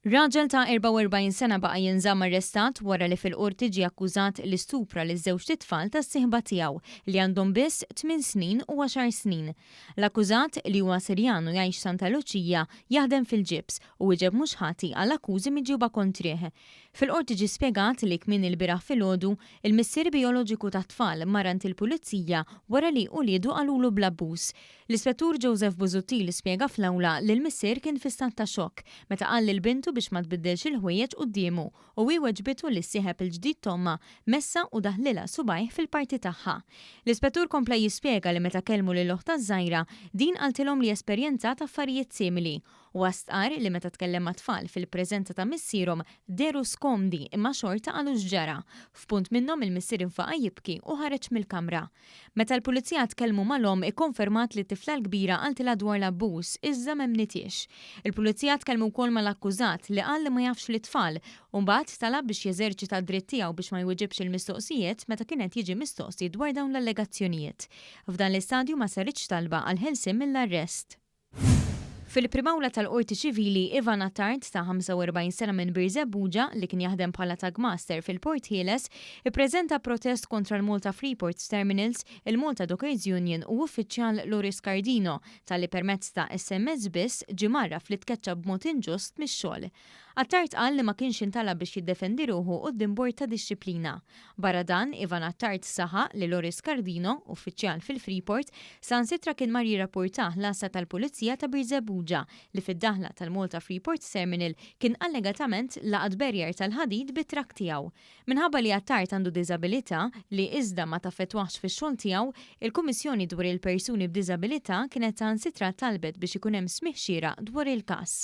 Raġel ta' 44 sena baqa' jinżamm arrestat wara li fil-qorti ġie akkużat li stupra li żewġ titfal tas-sieħba tiegħu li għandhom biss 8 snin u 10 snin. L-akkużat li huwa Sirjan u jgħix Santa Luċija jaħdem fil-ġibs u wieġeb mhux ħati għal akkużi miġjuba kontrih. Fil-qorti ġie spjegat li kmien il-bieraħ filgħodu il-missier bijoloġiku tat-tfal marant il-pulizija wara li uliedu qalulu bl-abbuż. L-Ispettur Joseph Busuttil spjega fl-awla li l-missier kien fi stat ta' xokk meta qal lil-bintu biex ma tbiddilx il-ħwejjeġ qudiemu u weġbitu li s-sieħeb il-ġdid Tomma messa u daħlilha subajh fil-parti tagħha. L-Ispettur kompla jispjega li meta kellmu lil oħta żgħira din qaltilhom li esperjenzat affarijiet simili u għastqar li meta tkellem ma' tfal fil-preżenza ta' missierhom deru skomdi imma xorta qalu x'ġara. F'punt minnhom il-missier infaqa' jibki u ħareġ mill-kamra. Meta l-pulizija tkellmu malhom ikkonfermat li t-tifla l-kbira qaltilha dwar l-abbuż iżda m'emnitiex. Il-pulizija tkellmu wkoll mal-akkużat li qal li ma jafx l-tfal u mbagħad talab biex jeżerċita d-dritt tiegħu biex ma jwieġibx il-mistoqsijiet meta kien qed jiġi mistoqsi dwar dawn l-allegazzjonijiet. F'dan l-istadju ma saritx talba għal ħelsien mill-arrest. Fil-primawla tal-Qorti Ċivili Ivan Attard ta' 45 sena minn Birżebbuġa li kien jaħdem bħala tagmaster fil-Port Ħieles ippreżenta protest kontra l-Malta Freeport Terminals, il-Malta Dockers Union u uffiċjal Loris Cardino tal-li permezz ta' SMS biss ġie marraf li tkeċċa b'mod inġust mix-xogħol. Attard qal li ma kienx intalab biex jiddefendi ruħu quddiem bord ta' dixxiplina. Barra dan, Ivan Attard saħaq li Loris Cardino, uffiċjal fil-Freeport, sansitra kien mar jirrapportah l-assa tal-Pulizija ta' Birżebbuġa li fid-daħla tal-Malta Freeport Terminal kien allegatament laqad barrier tal-ħadid bit-trak tiegħu. Minħabba li Attard għandu diżabilità li iżda ma taffettwax fix-xogħol tiegħu, il-Kummissjoni dwar il-persuni b'diżabilità kienet sansitra talbet biex ikun hemm smigħ xieraq dwar il-każ.